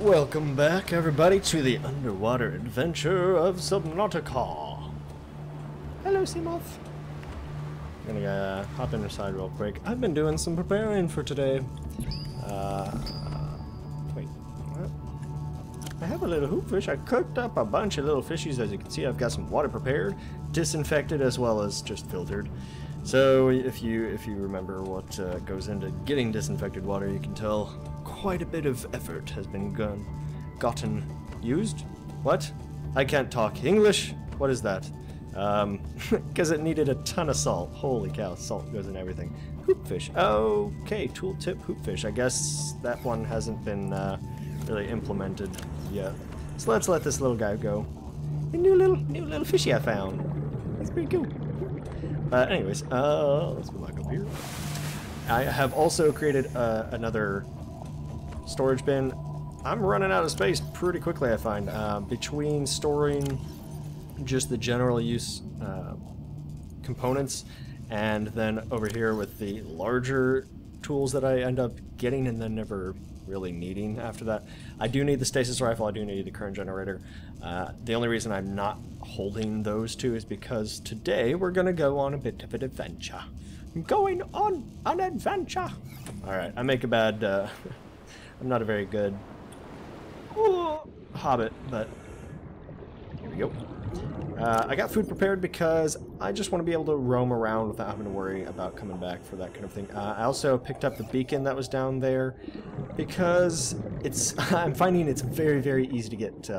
Welcome back, everybody, to the underwater adventure of Subnautica. Hello, Seamoth. I'm gonna hop inside real quick. I've been doing some preparing for today. Wait, what? I have a little hoopfish. I cooked up a bunch of little fishies. As you can see, I've got some water prepared, disinfected, as well as just filtered. So if you remember what goes into getting disinfected water, you can tell quite a bit of effort has been used. What? I can't talk English. What is that? Because it needed a ton of salt. Holy cow, salt goes in everything. Hoopfish. Okay, tooltip hoopfish. I guess that one hasn't been really implemented yet. So let's let this little guy go. A new little fishy I found. That's pretty cool. Anyways, let's go back up here. I have also created another storage bin. I'm running out of space pretty quickly, I find, between storing just the general use components and then over here with the larger tools that I end up getting and then never really needing after that. I do need the stasis rifle, I do need the current generator. The only reason I'm not holding those two is because today we're gonna go on a bit of an adventure. I'm going on an adventure! Alright, I make a bad, I'm not a very good hobbit, but here we go. I got food prepared because I just want to be able to roam around without having to worry about coming back for that kind of thing. I also picked up the beacon that was down there because I'm finding it's very, very easy to get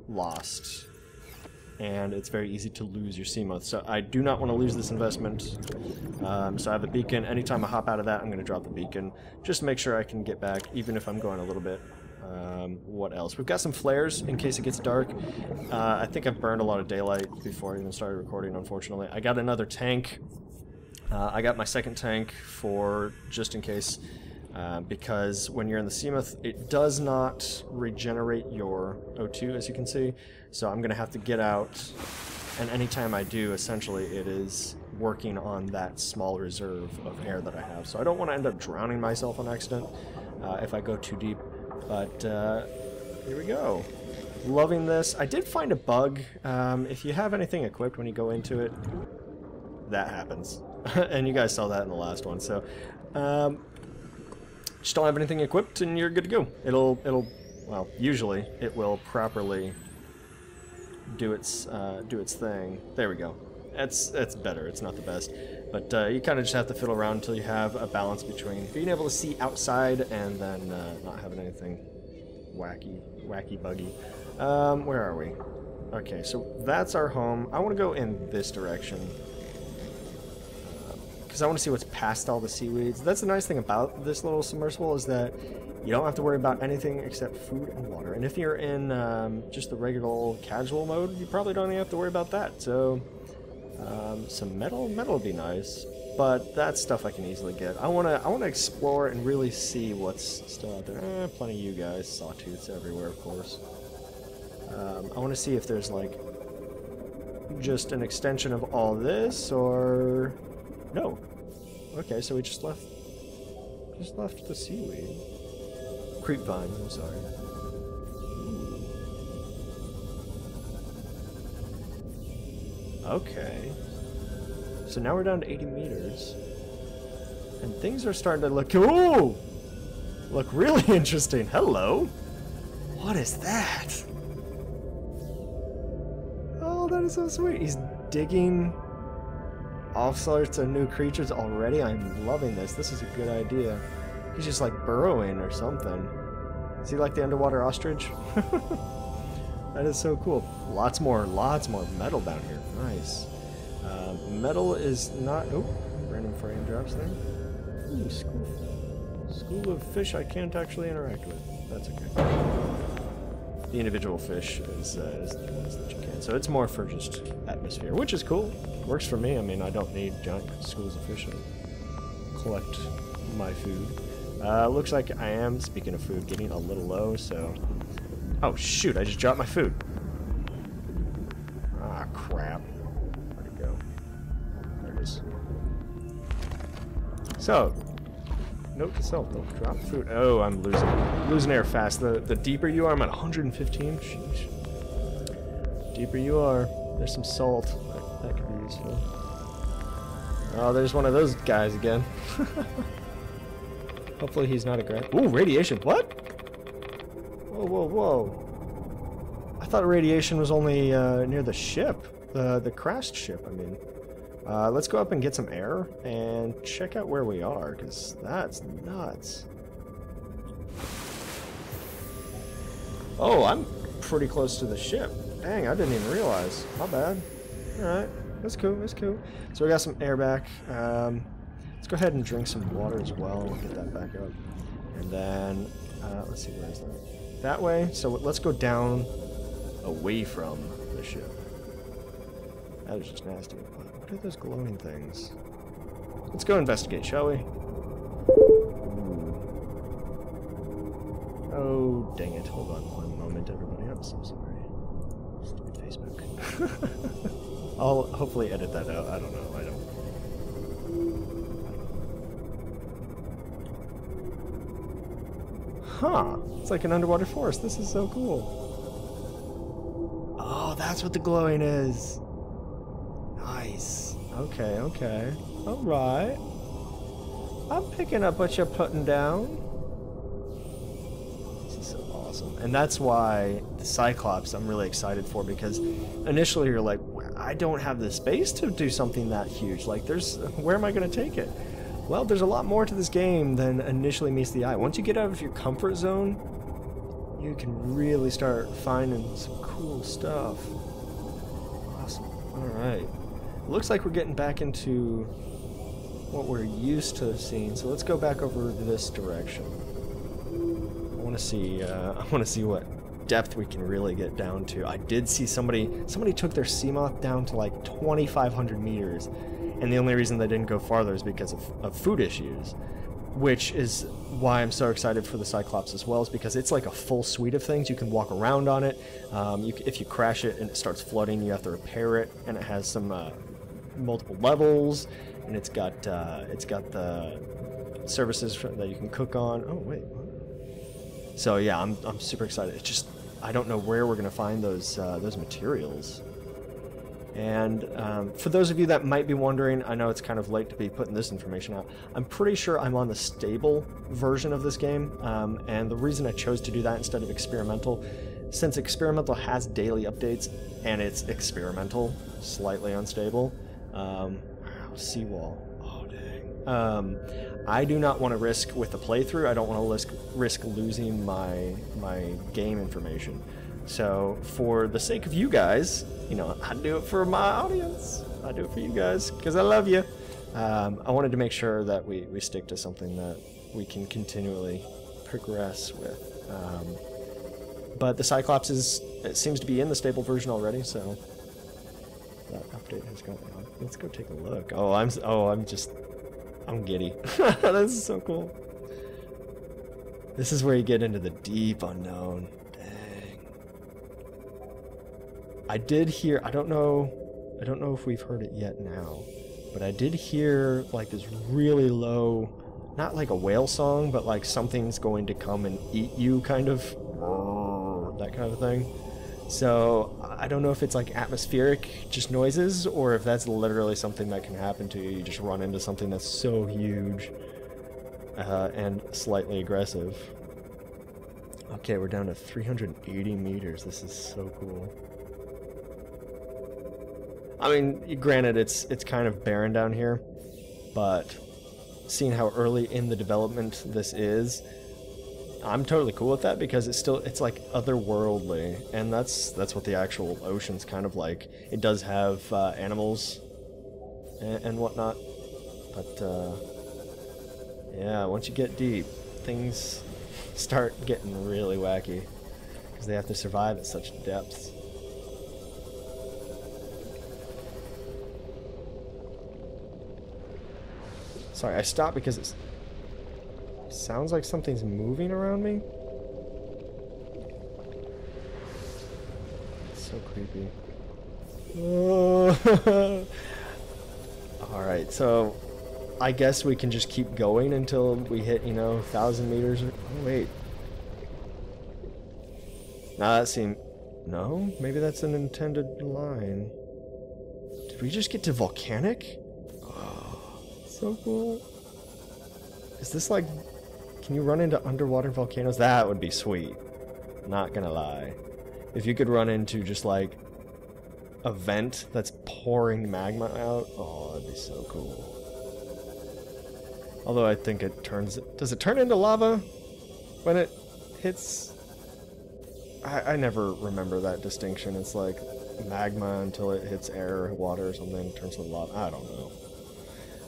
lost. And it's very easy to lose your Seamoth. So I do not want to lose this investment. So I have a beacon. Anytime I hop out of that, I'm going to drop the beacon. Just to make sure I can get back, even if I'm going a little bit. What else? We've got some flares in case it gets dark. I think I've burned a lot of daylight before I even started recording, unfortunately. I got another tank. I got my second tank for just in case. Because when you're in the Seamoth, it does not regenerate your O2, as you can see. So I'm going to have to get out, and anytime I do, essentially, it is working on that small reserve of air that I have. So I don't want to end up drowning myself on accident if I go too deep. But here we go. Loving this. I did find a bug. If you have anything equipped when you go into it, that happens. And you guys saw that in the last one. So just don't have anything equipped and you're good to go. Well, usually it will properly do its thing. There we go. It's better. It's not the best, but you kind of just have to fiddle around until you have a balance between being able to see outside and then not having anything wacky buggy. Where are we? Okay, so that's our home. I want to go in this direction because I want to see what's past all the seaweeds. That's the nice thing about this little submersible, is that you don't have to worry about anything except food and water. And if you're in just the regular old casual mode, you probably don't even have to worry about that. So some metal would be nice, but that's stuff I can easily get. I wanna explore and really see what's still out there. Plenty of you guys, sawtooths everywhere, of course. I want to see if there's like just an extension of all this, or no. Okay, so we just left the seaweed. Creep vines, I'm sorry. Okay. So now we're down to 80 meters. And things are starting to look... Ooh! Look really interesting. Hello! What is that? Oh, that is so sweet. He's digging all sorts of new creatures already. I'm loving this. This is a good idea. He's just like burrowing or something. Is he like the underwater ostrich? That is so cool. Lots more metal down here. Nice. Metal is not... Oh, random frame drops there. Ooh, school of fish I can't actually interact with. That's okay. The individual fish is the ones that you can. So it's more for just atmosphere, which is cool. Works for me. I mean, I don't need giant schools of fish to collect my food. Looks like I am, speaking of food, getting a little low, so... Oh, shoot, I just dropped my food. Ah, crap. Where'd it go? There it is. So, Note to self, don't drop food. Oh, I'm losing air fast. The deeper you are, I'm at 115. Sheesh. Deeper you are, there's some salt. That could be useful. Oh, there's one of those guys again. Hopefully he's not aggressive. Ooh, radiation. What? Whoa, whoa, whoa. I thought radiation was only near the ship. The crashed ship, I mean. Let's go up and get some air and check out where we are, because that's nuts. Oh, I'm pretty close to the ship. Dang, I didn't even realize. My bad. Alright, that's cool, that's cool. So we got some air back. Let's go ahead and drink some water as well. Get that back up. And then, let's see, where is that? That way. So let's go down away from the ship. That is just nasty. What are those glowing things? Let's go investigate, shall we? Ooh. Oh, dang it. Hold on one moment, everybody. I'm so sorry. Stupid Facebook. I'll hopefully edit that out. I don't know. I don't. Huh. It's like an underwater forest. This is so cool. Oh, that's what the glowing is. Nice. Okay, okay. Alright. I'm picking up what you're putting down. This is so awesome. And that's why the Cyclops I'm really excited for, because initially you're like, I don't have the space to do something that huge. Like, where am I going to take it? Well, there's a lot more to this game than initially meets the eye. Once you get out of your comfort zone, you can really start finding some cool stuff. Awesome. Alright. Looks like we're getting back into what we're used to seeing, so let's go back over this direction. I want to see what depth we can really get down to. I did see somebody took their Seamoth down to like 2,500 meters, and the only reason they didn't go farther is because of food issues, which is why I'm so excited for the Cyclops as well, is because it's like a full suite of things. You can walk around on it. If you crash it and it starts flooding, you have to repair it, and it has some multiple levels, and it's got the services that you can cook on. Oh wait, what? So yeah, I'm super excited. It's just I don't know where we're gonna find those materials. And for those of you that might be wondering, I know it's kind of late to be putting this information out. I'm pretty sure I'm on the stable version of this game, and the reason I chose to do that instead of experimental, since experimental has daily updates and it's experimental, slightly unstable. Seawall. Oh dang. I do not want to risk with the playthrough. I don't want to risk losing my game information. So for the sake of you guys, you know, I do it for my audience. I do it for you guys because I love you. I wanted to make sure that we stick to something that we can continually progress with. But the Cyclops it seems to be in the stable version already, so that update has gone on. Let's go take a look. I'm giddy. This is so cool. This is where you get into the deep unknown. I did hear, I don't know if we've heard it yet now, but I did hear like this really low, not like a whale song, but like something's going to come and eat you kind of, that kind of thing. So I don't know if it's like atmospheric just noises, or if that's literally something that can happen to you. You just run into something that's so huge and slightly aggressive. Okay, we're down to 380 meters. This is so cool. I mean, granted, it's kind of barren down here, but seeing how early in the development this is, I'm totally cool with that, because it's like otherworldly, and that's what the actual ocean's kind of like. It does have animals and whatnot, but yeah, once you get deep, things start getting really wacky, because they have to survive at such depths. Sorry, I stopped because it sounds like something's moving around me. It's so creepy. Oh. Alright, so I guess we can just keep going until we hit, you know, 1,000 meters. Oh, wait. Nah, that seemed... No? Maybe that's an intended line. Did we just get to volcanic? Oh, so cool. Is this like... Can you run into underwater volcanoes? That would be sweet. Not gonna lie. If you could run into just like a vent that's pouring magma out, oh, that'd be so cool. Although I think it turns... Does it turn into lava when it hits... I never remember that distinction. It's like magma until it hits air, water, or something, turns to lava. I don't know.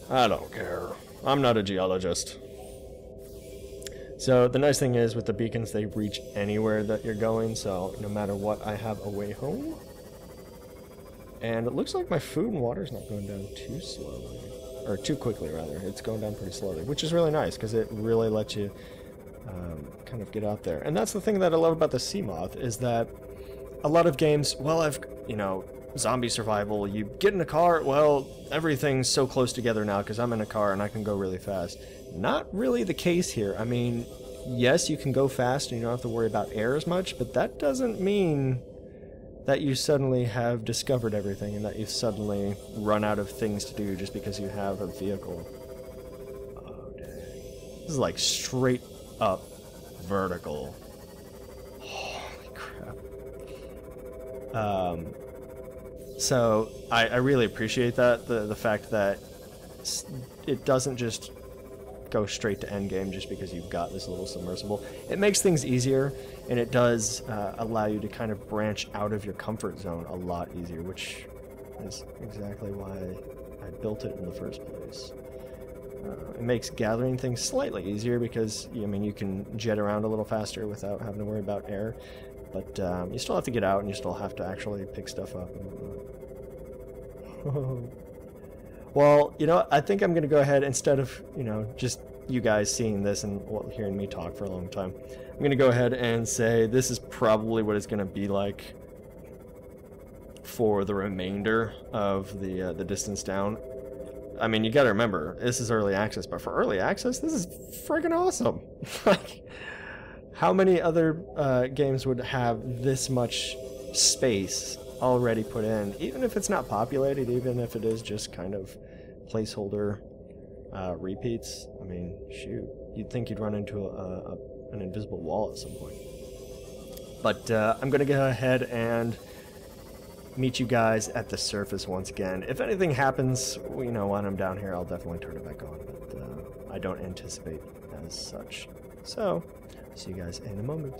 I don't care. I'm not a geologist. So the nice thing is with the beacons, they reach anywhere that you're going, so no matter what, I have a way home. And it looks like my food and water is not going down too slowly. Or too quickly, rather. It's going down pretty slowly, which is really nice, because it really lets you kind of get out there. And that's the thing that I love about the sea moth, is that a lot of games, well, you know, zombie survival, you get in a car, well, everything's so close together now because I'm in a car and I can go really fast. Not really the case here. I mean, yes, you can go fast and you don't have to worry about air as much, but that doesn't mean that you suddenly have discovered everything and that you've suddenly run out of things to do just because you have a vehicle. Oh, dang. This is like straight up vertical. Holy crap. So I really appreciate that, the fact that it doesn't just go straight to endgame just because you've got this little submersible. It makes things easier, and it does allow you to kind of branch out of your comfort zone a lot easier, which is exactly why I built it in the first place. It makes gathering things slightly easier because, I mean, you can jet around a little faster without having to worry about air, but you still have to get out and you still have to actually pick stuff up. Well, you know, I think I'm going to go ahead, instead of, you know, just you guys seeing this and hearing me talk for a long time, I'm going to go ahead and say this is probably what it's going to be like for the remainder of the distance down. I mean, you got to remember, this is early access, but for early access, this is friggin' awesome. Like, how many other games would have this much space already put in, even if it's not populated, even if it is just kind of placeholder repeats? I mean, shoot, you'd think you'd run into an invisible wall at some point. But I'm going to go ahead and meet you guys at the surface once again. If anything happens, you know, when I'm down here, I'll definitely turn it back on, but I don't anticipate as such. So, see you guys in a moment.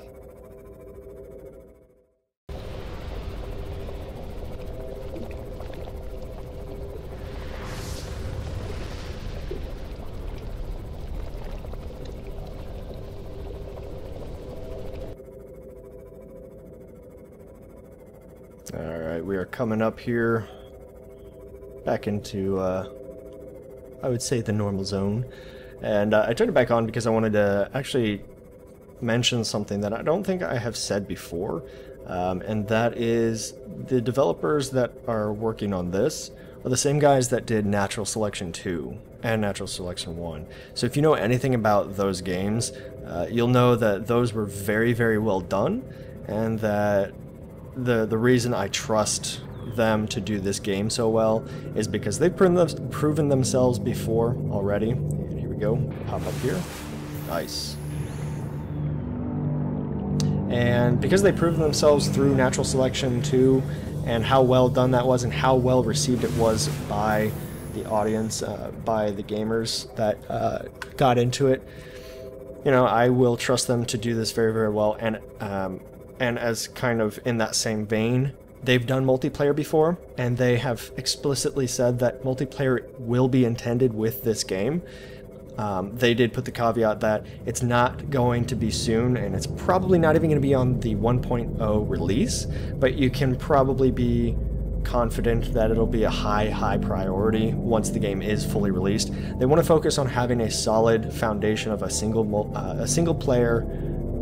Alright, we are coming up here back into, I would say, the normal zone. And I turned it back on because I wanted to actually mention something that I don't think I have said before, and that is the developers that are working on this are the same guys that did Natural Selection 2 and Natural Selection 1. So if you know anything about those games, you'll know that those were very, very well done, and that the reason I trust them to do this game so well is because they've proven themselves before already. And here we go, pop up here. Nice. And because they proved themselves through Natural Selection 2 and how well done that was and how well received it was by the audience, by the gamers that got into it, you know, I will trust them to do this very, very well. And as kind of in that same vein, they've done multiplayer before, and they have explicitly said that multiplayer will be intended with this game. They did put the caveat that it's not going to be soon, and it's probably not even going to be on the 1.0 release, but you can probably be confident that it'll be a high priority once the game is fully released. They want to focus on having a solid foundation of a single player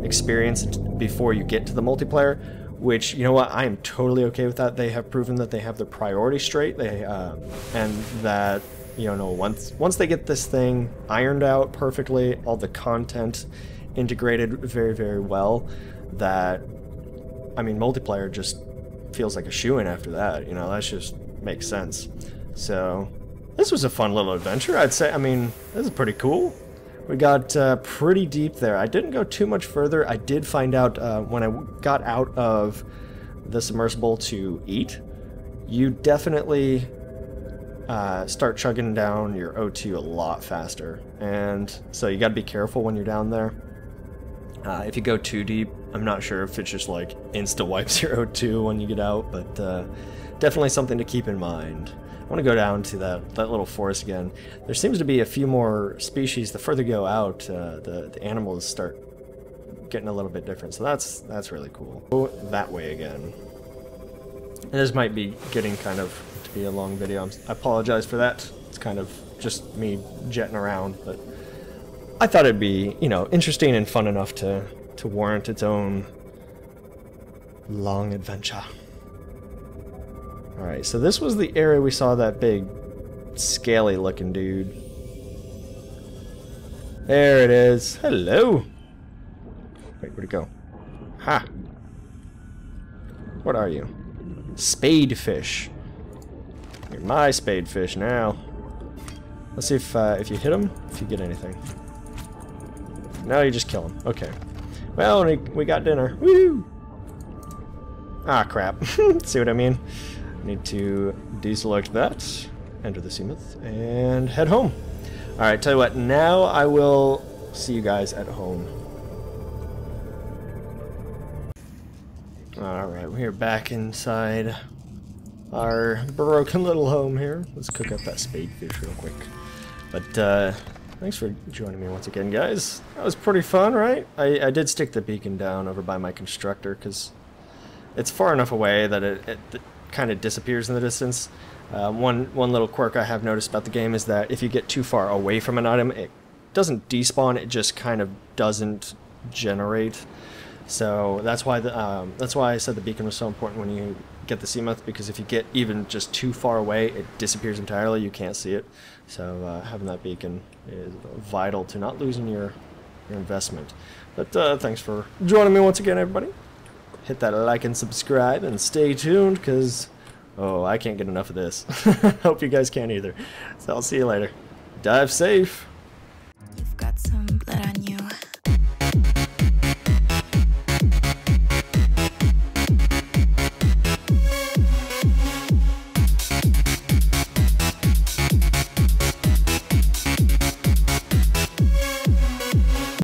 experience before you get to the multiplayer, which, you know what, I am totally okay with that. They have proven that they have their priorities straight, and that you know, once they get this thing ironed out perfectly, all the content integrated very, very well, that, I mean, multiplayer just feels like a shoo-in after that, you know, that just makes sense. So, this was a fun little adventure, I'd say. I mean, this is pretty cool. We got pretty deep there. I didn't go too much further. I did find out when I got out of the submersible to eat, you definitely start chugging down your O2 a lot faster. And so you got to be careful when you're down there. If you go too deep, I'm not sure if it just like insta-wipes your O2 when you get out, but definitely something to keep in mind. I want to go down to that little forest again. There seems to be a few more species. The further you go out, the animals start getting a little bit different. So that's really cool. Go that way again. And this might be getting kind of to be a long video. I apologize for that. It's kind of just me jetting around, but I thought it'd be, you know, interesting and fun enough to warrant its own long adventure. Alright, so this was the area we saw that big, scaly looking dude. There it is. Hello! Wait, where'd it go? Ha! What are you? Spadefish. You're my spadefish now. Let's see if you hit him, if you get anything. No, you just kill him. Okay. Well, we got dinner. Woo! Ah, crap. See what I mean? Need to deselect that, enter the Seamoth, and head home. Alright, tell you what, now I will see you guys at home. Alright, we're back inside our broken little home here. Let's cook up that spadefish real quick. But, thanks for joining me once again, guys. That was pretty fun, right? I did stick the beacon down over by my constructor, because it's far enough away that it kind of disappears in the distance. One little quirk I have noticed about the game is that if you get too far away from an item, it doesn't despawn, it just kind of doesn't generate. So that's why I said the beacon was so important when you get the Seamoth, because if you get even just too far away, it disappears entirely, you can't see it. So having that beacon is vital to not losing your investment. But thanks for joining me once again, everybody. Hit that like and subscribe and stay tuned, because, oh, I can't get enough of this. Hope you guys can either. So I'll see you later. Dive safe.